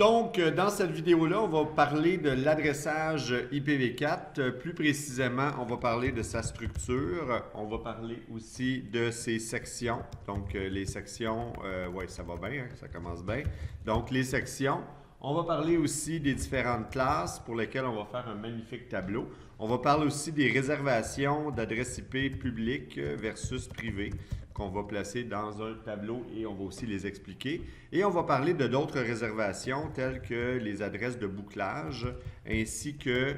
Dans cette vidéo-là, on va parler de l'adressage IPv4. Plus précisément, on va parler de sa structure. On va parler aussi de ses sections. Donc, les sections, oui, ça va bien, hein, ça commence bien. Donc, les sections. On va parler aussi des différentes classes pour lesquelles on va faire un magnifique tableau. On va parler aussi des réservations d'adresses IP publiques versus privées qu'on va placer dans un tableau et on va aussi les expliquer. Et on va parler de d'autres réservations telles que les adresses de bouclage ainsi que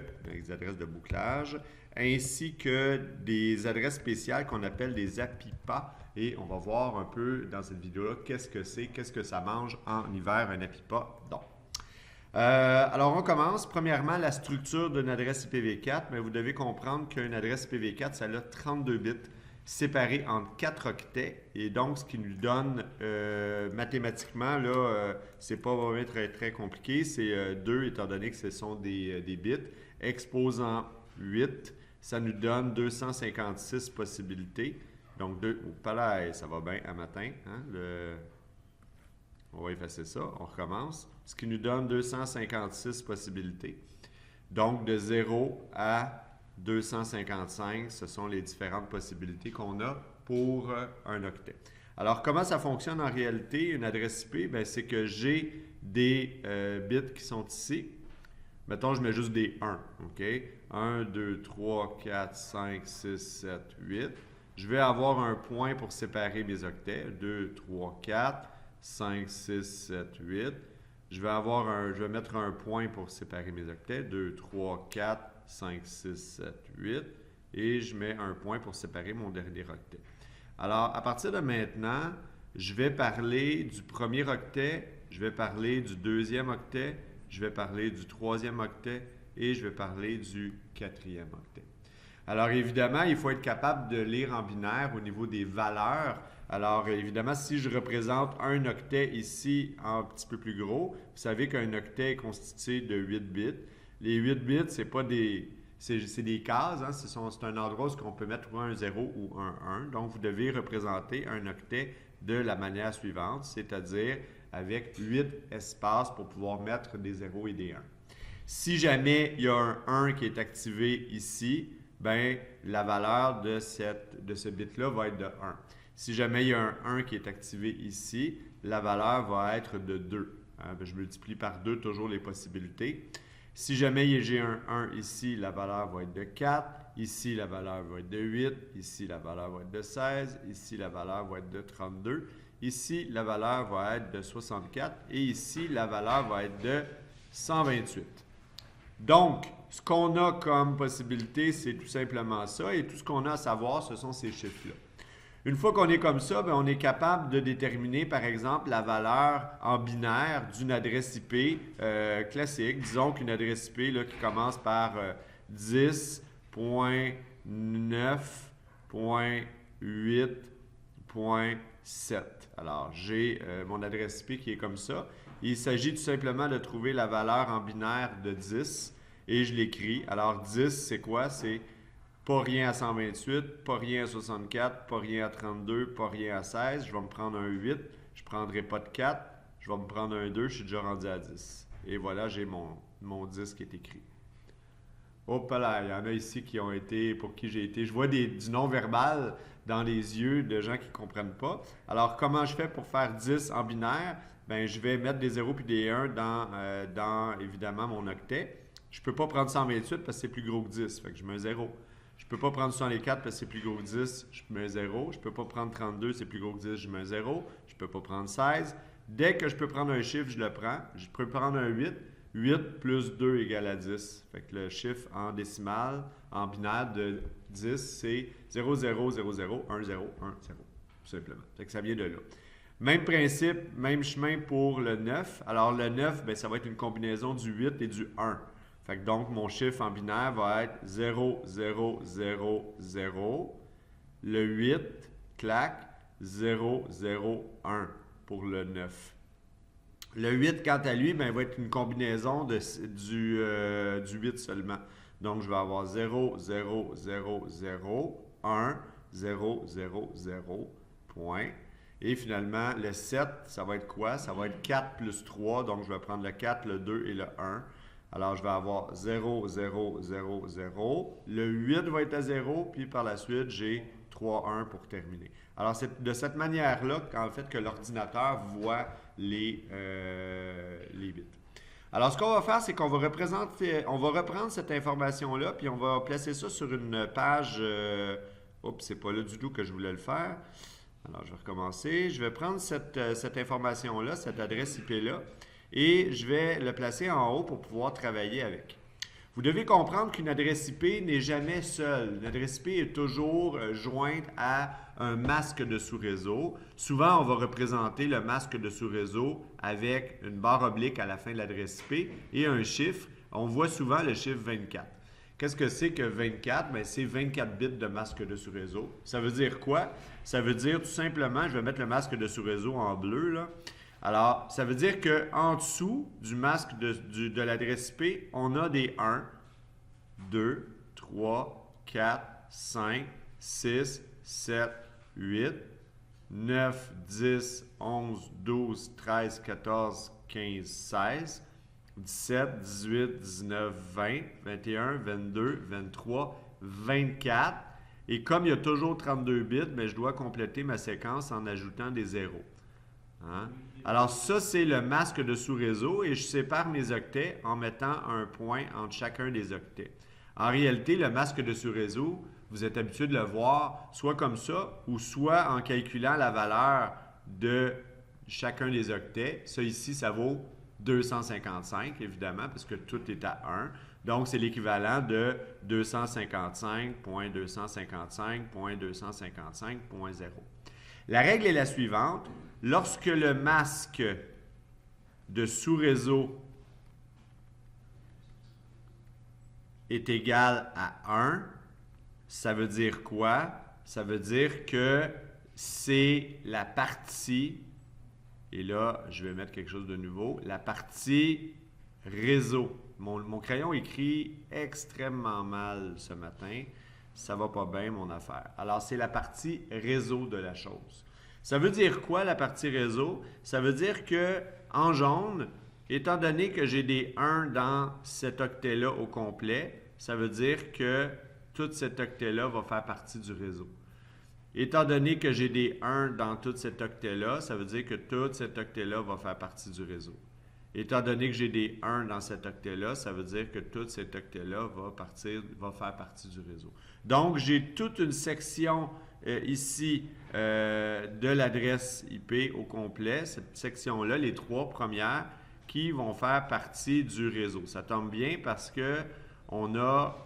des adresses spéciales qu'on appelle des APIPA. Et on va voir un peu dans cette vidéo-là qu'est-ce que c'est, qu'est-ce que ça mange en hiver un APIPA. Donc, alors, on commence. Premièrement, la structure d'une adresse IPv4. Mais vous devez comprendre qu'une adresse IPv4, ça a 32 bits séparés en 4 octets. Et donc, ce qui nous donne mathématiquement, là, c'est pas vraiment très compliqué. C'est 2, étant donné que ce sont des bits. Exposant 8, ça nous donne 256 possibilités. Donc, ça va bien à matin. Hein, on va effacer ça, on recommence. Ce qui nous donne 256 possibilités. Donc, de 0 à 255, ce sont les différentes possibilités qu'on a pour un octet. Alors, comment ça fonctionne en réalité, une adresse IP? Bien, c'est que j'ai des bits qui sont ici. Mettons, je mets juste des 1. OK? 1, 2, 3, 4, 5, 6, 7, 8. Je vais avoir un point pour séparer mes octets. 2, 3, 4. 5, 6, 7, 8. Je vais mettre un point pour séparer mes octets. 2, 3, 4, 5, 6, 7, 8. Et je mets un point pour séparer mon dernier octet. Alors, à partir de maintenant, je vais parler du premier octet, je vais parler du deuxième octet, je vais parler du troisième octet et je vais parler du quatrième octet. Alors, évidemment, il faut être capable de lire en binaire au niveau des valeurs. Alors, évidemment, si je représente un octet ici un petit peu plus gros, vous savez qu'un octet est constitué de 8 bits. Les 8 bits, c'est pas des... C'est des cases, hein? C'est un endroit où on peut mettre un 0 ou un 1. Donc, vous devez représenter un octet de la manière suivante, c'est-à-dire avec 8 espaces pour pouvoir mettre des 0 et des 1. Si jamais il y a un 1 qui est activé ici, ben la valeur de ce bit-là va être de 1. Si jamais il y a un 1 qui est activé ici, la valeur va être de 2. Je multiplie par 2 toujours les possibilités. Si jamais j'ai un 1 ici, la valeur va être de 4. Ici, la valeur va être de 8. Ici, la valeur va être de 16. Ici, la valeur va être de 32. Ici, la valeur va être de 64. Et ici, la valeur va être de 128. Donc, ce qu'on a comme possibilité, c'est tout simplement ça. Et tout ce qu'on a à savoir, ce sont ces chiffres-là. Une fois qu'on est comme ça, bien, on est capable de déterminer, par exemple, la valeur en binaire d'une adresse IP classique. Disons qu'une adresse IP là, qui commence par 10.9.8.7. Alors, j'ai mon adresse IP qui est comme ça. Il s'agit tout simplement de trouver la valeur en binaire de 10 et je l'écris. Alors, 10, c'est quoi? C'est pas rien à 128, pas rien à 64, pas rien à 32, pas rien à 16. Je vais me prendre un 8, je ne prendrai pas de 4. Je vais me prendre un 2, je suis déjà rendu à 10. Et voilà, j'ai mon 10 qui est écrit. Hop là, il y en a ici qui ont été, pour qui j'ai été. Je vois du non-verbal dans les yeux de gens qui ne comprennent pas. Alors, comment je fais pour faire 10 en binaire? Bien, je vais mettre des 0 puis des 1 dans évidemment, mon octet. Je ne peux pas prendre 128 parce que c'est plus gros que 10. Fait que je mets un 0. Je ne peux pas prendre 64 parce que c'est plus gros que 10, je mets un 0. Je ne peux pas prendre 32, c'est plus gros que 10, je mets un 0. Je ne peux pas prendre 16. Dès que je peux prendre un chiffre, je le prends. Je peux prendre un 8. 8 plus 2 égale à 10. Fait que le chiffre en décimale, en binaire de 10, c'est 0, 0, 0, 0, 1, 0, 1, 0. Tout simplement. Fait que ça vient de là. Même principe, même chemin pour le 9. Alors le 9, bien, ça va être une combinaison du 8 et du 1. Fait que donc, mon chiffre en binaire va être 0, 0, 0, 0. Le 8, clac, 0, 0, 1 pour le 9. Le 8, quant à lui, ben, va être une combinaison du 8 seulement. Donc, je vais avoir 0, 0, 0, 0, 1, 0, 0, 0, point. Et finalement, le 7, ça va être quoi? Ça va être 4 plus 3. Donc, je vais prendre le 4, le 2 et le 1. Alors, je vais avoir 0, 0, 0, 0. Le 8 va être à 0. Puis par la suite, j'ai 3, 1 pour terminer. Alors, c'est de cette manière-là qu'en fait que l'ordinateur voit les bits. Alors, ce qu'on va faire, c'est qu'on va reprendre cette information-là, puis on va placer ça sur une page. Oups, c'est pas là du tout que je voulais le faire. Alors, je vais recommencer. Je vais prendre cette information-là, cette adresse IP-là, et je vais le placer en haut pour pouvoir travailler avec. Vous devez comprendre qu'une adresse IP n'est jamais seule. Une adresse IP est toujours jointe à un masque de sous-réseau. Souvent, on va représenter le masque de sous-réseau avec une barre oblique à la fin de l'adresse IP et un chiffre. On voit souvent le chiffre 24. Qu'est-ce que c'est que 24? Bien, c'est 24 bits de masque de sous-réseau. Ça veut dire quoi? Ça veut dire tout simplement, je vais mettre le masque de sous-réseau en bleu, là. Alors, ça veut dire qu'en dessous du masque de l'adresse IP, on a des 1, 2, 3, 4, 5, 6, 7, 8, 9, 10, 11, 12, 13, 14, 15, 16, 17, 18, 19, 20, 21, 22, 23, 24. Et comme il y a toujours 32 bits, bien, je dois compléter ma séquence en ajoutant des zéros. Hein? Alors ça, c'est le masque de sous-réseau et je sépare mes octets en mettant un point entre chacun des octets. En réalité, le masque de sous-réseau, vous êtes habitué de le voir soit comme ça ou soit en calculant la valeur de chacun des octets. Ça ici, ça vaut 255, évidemment, parce que tout est à 1. Donc, c'est l'équivalent de 255.255.255.0. La règle est la suivante. Lorsque le masque de sous-réseau est égal à 1, ça veut dire quoi? Ça veut dire que c'est la partie, et là, je vais mettre quelque chose de nouveau, la partie réseau. Mon crayon écrit extrêmement mal ce matin. Ça va pas bien, mon affaire. Alors, c'est la partie réseau de la chose. Ça veut dire quoi, la partie réseau? Ça veut dire que, en jaune, étant donné que j'ai des 1 dans cet octet-là au complet, ça veut dire que tout cet octet-là va faire partie du réseau. Étant donné que j'ai des 1 dans tout cet octet-là, ça veut dire que tout cet octet-là va faire partie du réseau. Étant donné que j'ai des 1 dans cet octet-là, ça veut dire que tout cet octet-là va faire partie du réseau. Donc, j'ai toute une section ici de l'adresse IP au complet. Cette section-là, les 3 premières, qui vont faire partie du réseau. Ça tombe bien parce que on a...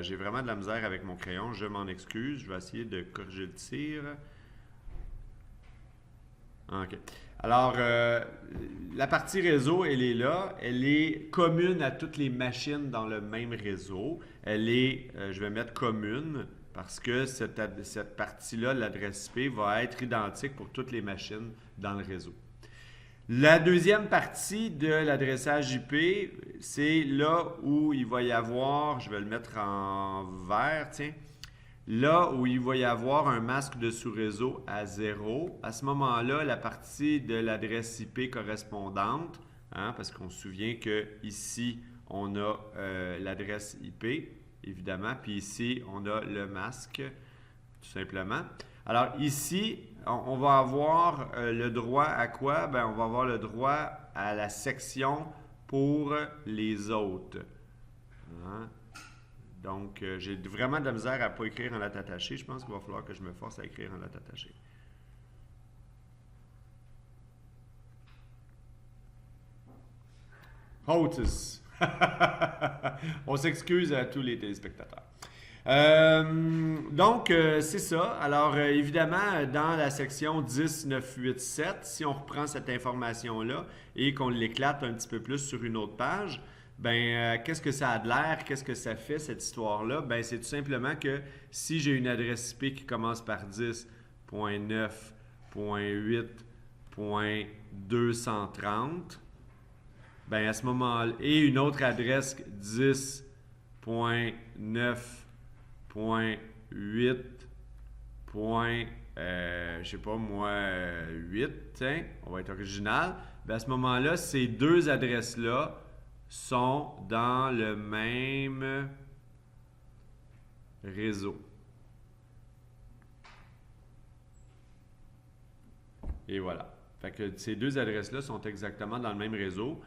j'ai vraiment de la misère avec mon crayon, je m'en excuse. Je vais essayer de corriger le tir. OK. Alors, la partie réseau, elle est là. Elle est commune à toutes les machines dans le même réseau. Elle est, je vais mettre commune, parce que cette partie-là, l'adresse IP, va être identique pour toutes les machines dans le réseau. La deuxième partie de l'adressage IP, c'est là où il va y avoir, je vais le mettre en vert, tiens, là où il va y avoir un masque de sous-réseau à 0. À ce moment-là, la partie de l'adresse IP correspondante, hein, parce qu'on se souvient qu'ici, on a l'adresse IP, évidemment, puis ici, on a le masque, tout simplement. Alors ici, on va avoir le droit à quoi? Bien, on va avoir le droit à la section pour les autres. Hein? Donc, j'ai vraiment de la misère à ne pas écrire en lettres attachées. Je pense qu'il va falloir que je me force à écrire en lettres attachées. Hotus. On s'excuse à tous les téléspectateurs. Donc, c'est ça. Alors, évidemment, dans la section 10.9.8.7, si on reprend cette information-là et qu'on l'éclate un petit peu plus sur une autre page, ben, qu'est-ce que ça a de l'air? Qu'est-ce que ça fait, cette histoire-là? Ben, c'est tout simplement que si j'ai une adresse IP qui commence par 10.9.8.230, ben, à ce moment-là, et une autre adresse 10.9.8.230, je sais pas moi, 8, tiens, on va être original. Ben à ce moment-là, ces deux adresses-là sont dans le même réseau. Et voilà. Fait que ces deux adresses-là sont exactement dans le même réseau.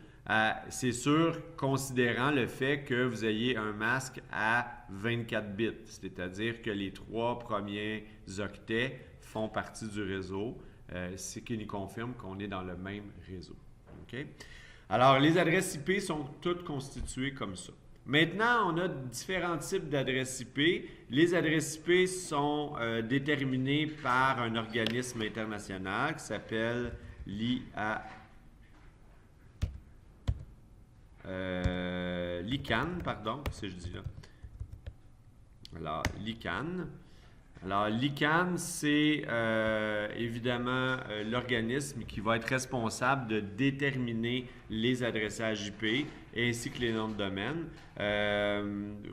C'est sûr, considérant le fait que vous ayez un masque à 24 bits, c'est-à-dire que les 3 premiers octets font partie du réseau, ce qui nous confirme qu'on est dans le même réseau. Okay? Alors, les adresses IP sont toutes constituées comme ça. Maintenant, on a différents types d'adresses IP. Les adresses IP sont déterminées par un organisme international qui s'appelle l'ICANN, pardon, c'est ce que je dis là. Alors, l'ICANN. Alors, l'ICANN, c'est évidemment l'organisme qui va être responsable de déterminer les adressages IP ainsi que les noms de domaine.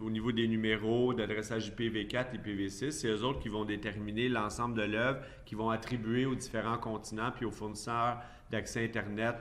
Au niveau des numéros d'adressage IPv4 et IPv6, c'est eux autres qui vont déterminer l'ensemble de l'œuvre, qui vont attribuer aux différents continents puis aux fournisseurs d'accès Internet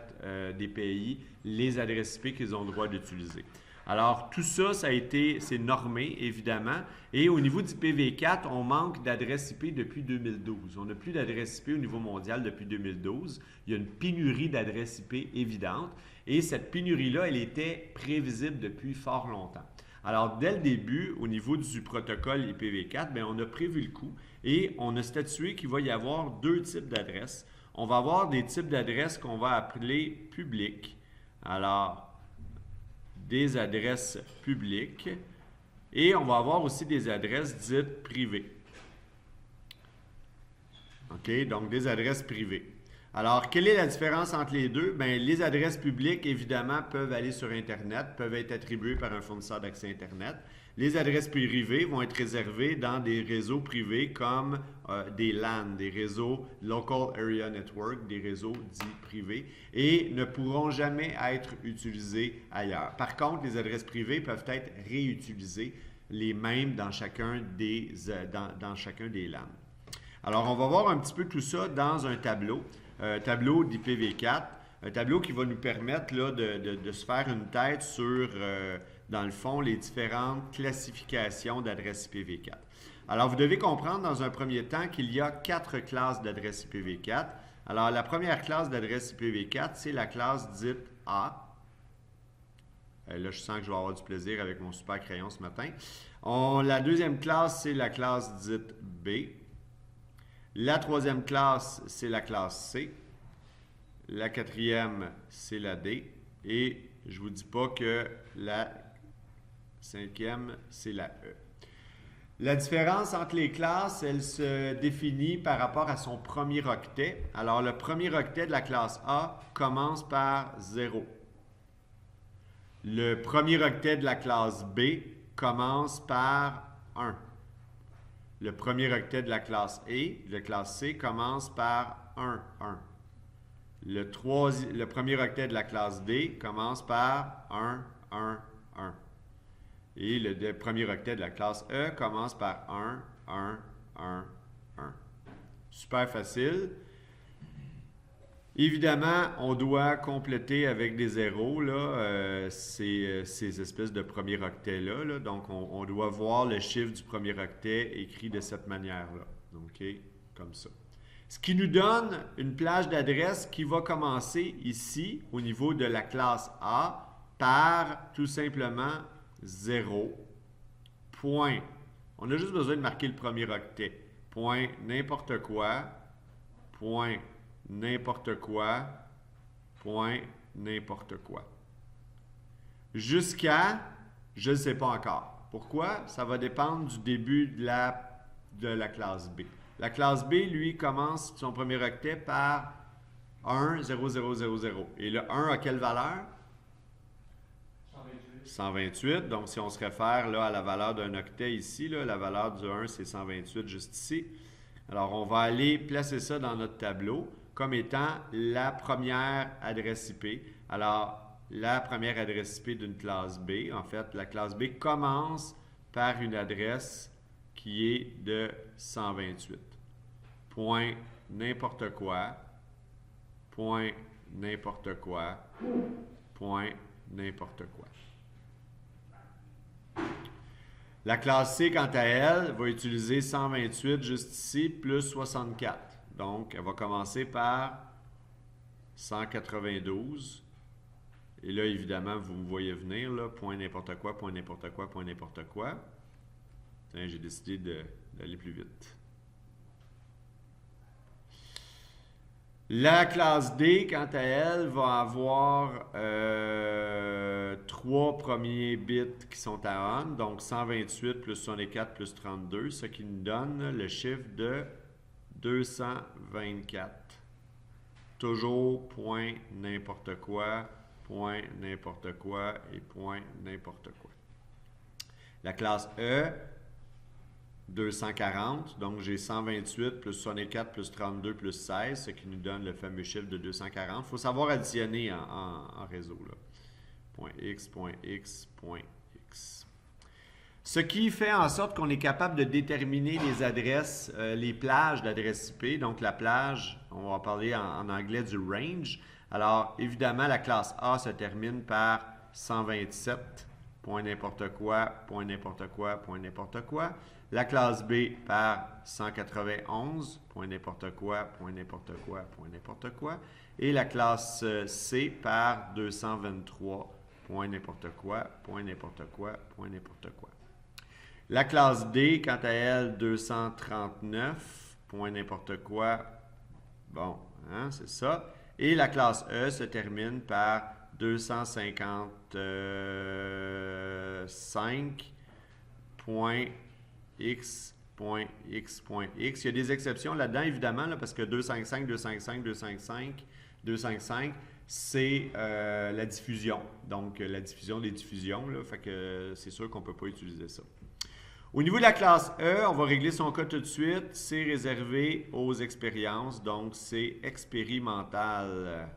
des pays les adresses IP qu'ils ont le droit d'utiliser. Alors, tout ça, c'est normé, évidemment. Et au niveau d'IPv4, on manque d'adresses IP depuis 2012. On n'a plus d'adresses IP au niveau mondial depuis 2012. Il y a une pénurie d'adresses IP évidente. Et cette pénurie-là, elle était prévisible depuis fort longtemps. Alors, dès le début, au niveau du protocole IPv4, bien, on a prévu le coup et on a statué qu'il va y avoir deux types d'adresses. On va avoir des types d'adresses qu'on va appeler publiques. Alors, des adresses publiques et on va avoir aussi des adresses dites privées. OK, donc des adresses privées. Alors, quelle est la différence entre les deux? Bien, les adresses publiques, évidemment, peuvent aller sur Internet, peuvent être attribuées par un fournisseur d'accès Internet. Les adresses privées vont être réservées dans des réseaux privés comme des LAN, des réseaux Local Area Network, des réseaux dits privés, et ne pourront jamais être utilisés ailleurs. Par contre, les adresses privées peuvent être réutilisées, les mêmes dans chacun des LAN. Alors, on va voir un petit peu tout ça dans un tableau d'IPv4, un tableau qui va nous permettre là, de se faire une tête sur, dans le fond, les différentes classifications d'adresses IPv4. Alors, vous devez comprendre dans un premier temps qu'il y a 4 classes d'adresses IPv4. Alors, la première classe d'adresses IPv4, c'est la classe dite A. Là, je sens que je vais avoir du plaisir avec mon super crayon ce matin. La deuxième classe, c'est la classe dite B. La troisième classe, c'est la classe C. La quatrième, c'est la D. Et je ne vous dis pas que la cinquième, c'est la E. La différence entre les classes, elle se définit par rapport à son premier octet. Alors, le premier octet de la classe A commence par 0. Le premier octet de la classe B commence par 1. Le premier octet de la classe C, commence par 1, 1. Le premier octet de la classe D commence par 1, 1, 1. Et le premier octet de la classe E commence par 1, 1, 1, 1. Super facile. Évidemment, on doit compléter avec des zéros là, ces espèces de premier octet-là. Là. Donc, on doit voir le chiffre du premier octet écrit de cette manière-là. OK? Comme ça. Ce qui nous donne une plage d'adresse qui va commencer ici, au niveau de la classe A, par tout simplement 0, point. On a juste besoin de marquer le premier octet. Point n'importe quoi, point n'importe quoi, point n'importe quoi. Jusqu'à, je ne sais pas encore. Pourquoi? Ça va dépendre du début de la classe B. La classe B, lui, commence son premier octet par 1, 0, 0, 0, 0. Et le 1 a quelle valeur? 128. Donc, si on se réfère là, à la valeur d'un octet ici, là, la valeur du 1, c'est 128 juste ici. Alors, on va aller placer ça dans notre tableau comme étant la première adresse IP. Alors, la première adresse IP d'une classe B, en fait, la classe B commence par une adresse qui est de 128. point n'importe quoi, point n'importe quoi, point n'importe quoi. La classe C, quant à elle, va utiliser 128 juste ici, plus 64. Donc, elle va commencer par 192. Et là, évidemment, vous me voyez venir, là, point n'importe quoi, point n'importe quoi, point n'importe quoi. Tiens, j'ai décidé d'aller plus vite. La classe D, quant à elle, va avoir 3 premiers bits qui sont à on, donc 128 plus 64 plus 32, ce qui nous donne le chiffre de 224. Toujours point n'importe quoi, point n'importe quoi et point n'importe quoi. La classe E, 240, donc j'ai 128 plus 64 plus 32 plus 16, ce qui nous donne le fameux chiffre de 240. Il faut savoir additionner en réseau, là. Point X, point X, point X. Ce qui fait en sorte qu'on est capable de déterminer les adresses, les plages d'adresse IP. Donc la plage, on va parler en anglais du range. Alors évidemment, la classe A se termine par 127, point n'importe quoi, point n'importe quoi, point n'importe quoi. La classe B par 191, point n'importe quoi, point n'importe quoi, point n'importe quoi. Et la classe C par 223, point n'importe quoi, point n'importe quoi, point n'importe quoi. La classe D, quant à elle, 239, point n'importe quoi. Bon, hein, c'est ça. Et la classe E se termine par 255, point X, point X, point X. Il y a des exceptions là-dedans, évidemment, là, parce que 255, 255, 255, 255, c'est la diffusion. Donc, la diffusion des diffusions, là, fait que c'est sûr qu'on ne peut pas utiliser ça. Au niveau de la classe E, on va régler son cas tout de suite. C'est réservé aux expériences, donc c'est expérimental.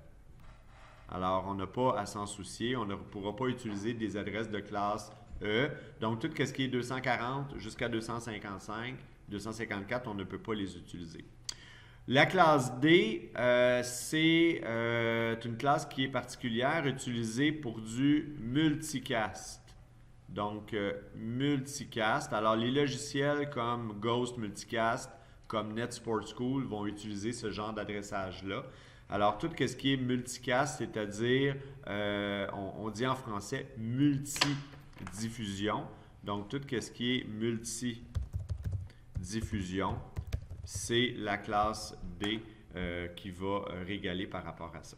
Alors, on n'a pas à s'en soucier. On ne pourra pas utiliser des adresses de classe E. Donc, tout ce qui est 240 jusqu'à 255, 254, on ne peut pas les utiliser. La classe D, c'est une classe qui est particulière, utilisée pour du multicast. Donc, multicast. Alors, les logiciels comme Ghost Multicast, comme NetSport School vont utiliser ce genre d'adressage-là. Alors, tout ce qui est multicast, c'est-à-dire, on dit en français multidiffusion. Donc, tout ce qui est multidiffusion, c'est la classe D qui va régaler par rapport à ça.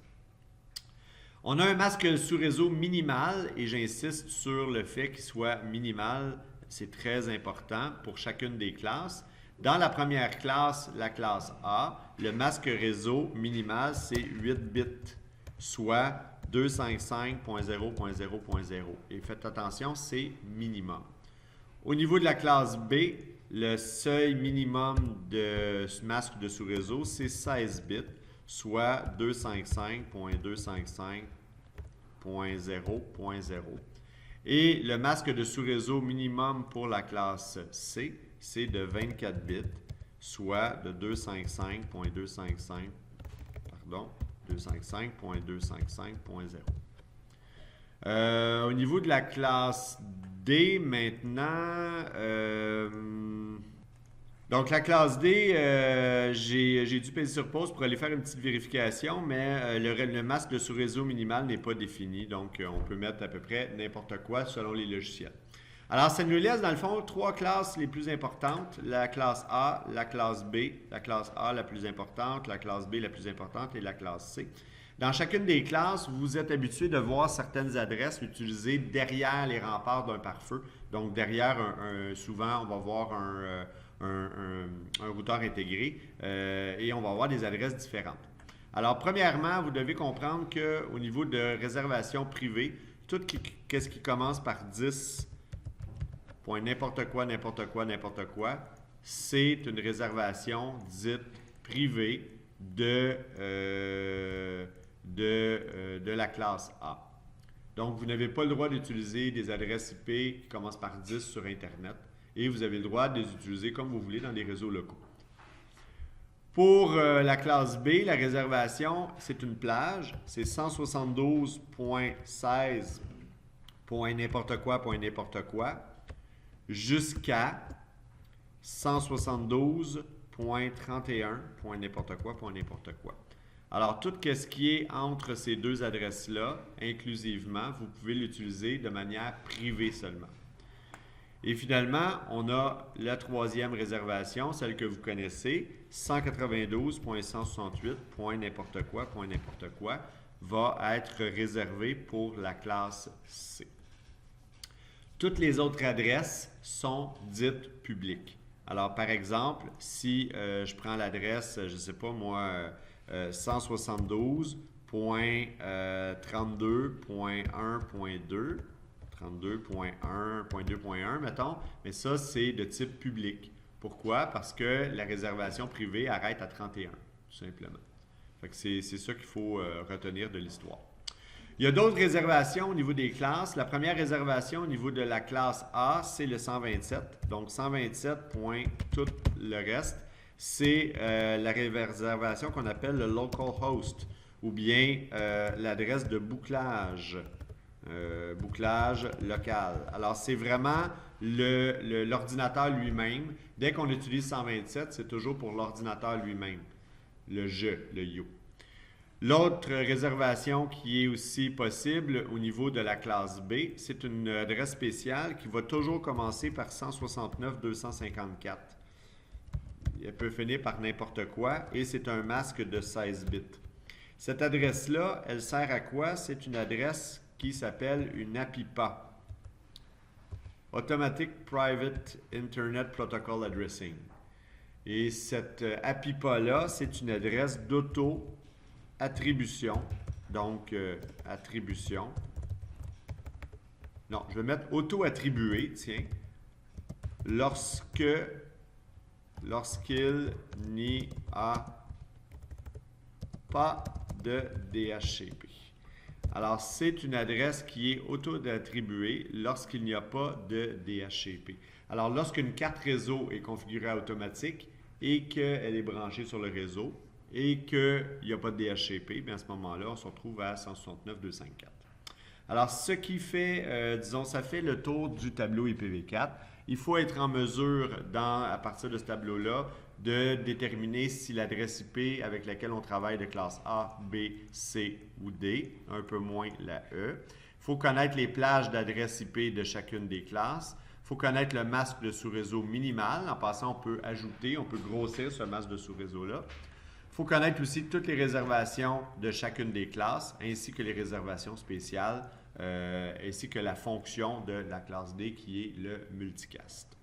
On a un masque sous réseau minimal et j'insiste sur le fait qu'il soit minimal. C'est très important pour chacune des classes. Dans la première classe, la classe A, le masque réseau minimal, c'est 8 bits, soit 255.0.0.0. Et faites attention, c'est minimum. Au niveau de la classe B, le seuil minimum de masque de sous-réseau, c'est 16 bits, soit 255.255.0.0. Et le masque de sous-réseau minimum pour la classe C, c'est de 24 bits, soit de 255.255.0. Au niveau de la classe D, maintenant, donc la classe D, j'ai dû peser sur pause pour aller faire une petite vérification, mais le masque de sous-réseau minimal n'est pas défini, donc on peut mettre à peu près n'importe quoi selon les logiciels. Alors, ça nous laisse, dans le fond, 3 classes les plus importantes. La classe A, la classe B, la classe A la plus importante, la classe B la plus importante et la classe C. Dans chacune des classes, vous êtes habitué de voir certaines adresses utilisées derrière les remparts d'un pare-feu. Donc, derrière, souvent, on va voir un routeur intégré et on va avoir des adresses différentes. Alors, premièrement, vous devez comprendre qu'au niveau de réservation privée, tout ce qui commence par 10, point n'importe quoi, n'importe quoi, n'importe quoi, c'est une réservation dite privée de la classe A. Donc, vous n'avez pas le droit d'utiliser des adresses IP qui commencent par 10 sur Internet et vous avez le droit de les utiliser comme vous voulez dans des réseaux locaux. Pour la classe B, la réservation, c'est une plage. C'est 172.16 n'importe quoi, jusqu'à 172.31 n'importe quoi. Alors, tout ce qui est entre ces deux adresses-là, inclusivement, vous pouvez l'utiliser de manière privée seulement. Et finalement, on a la troisième réservation, celle que vous connaissez, 192.168 n'importe quoi, va être réservée pour la classe C. Toutes les autres adresses sont dites publiques. Alors, par exemple, si je prends l'adresse, je ne sais pas moi, 172.32.1.2, 32.1.2.1, mettons, mais ça, c'est de type public. Pourquoi? Parce que la réservation privée arrête à 31, tout simplement. Fait que c'est ça qu'il faut retenir de l'histoire. Il y a d'autres réservations au niveau des classes. La première réservation au niveau de la classe A, c'est le 127. Donc, 127. Tout le reste, c'est la réservation qu'on appelle le local host ou bien l'adresse de bouclage. Bouclage local. Alors, c'est vraiment l'ordinateur lui-même. Dès qu'on utilise 127, c'est toujours pour l'ordinateur lui-même. Le you. L'autre réservation qui est aussi possible au niveau de la classe B, c'est une adresse spéciale qui va toujours commencer par 169.254. Elle peut finir par n'importe quoi et c'est un masque de 16 bits. Cette adresse-là, elle sert à quoi? C'est une adresse qui s'appelle une APIPA. Automatic Private Internet Protocol Addressing. Et cette APIPA-là, c'est une adresse d'auto-attribution. Donc, attribution. Non, je vais mettre auto-attribué, tiens. Lorsqu'il n'y a pas de DHCP. Alors, c'est une adresse qui est auto-attribuée lorsqu'il n'y a pas de DHCP. Alors, lorsqu'une carte réseau est configurée automatique et qu'elle est branchée sur le réseau et qu'il n'y a pas de DHCP, bien à ce moment-là, on se retrouve à 169.254. Alors, ce qui fait, disons, ça fait le tour du tableau IPv4. Il faut être en mesure, à partir de ce tableau-là, de déterminer si l'adresse IP avec laquelle on travaille de classe A, B, C ou D, un peu moins la E. Il faut connaître les plages d'adresse IP de chacune des classes. Il faut connaître le masque de sous-réseau minimal. En passant, on peut ajouter, on peut grossir ce masque de sous-réseau-là. Il faut connaître aussi toutes les réservations de chacune des classes, ainsi que les réservations spéciales, ainsi que la fonction de la classe D qui est le multicast.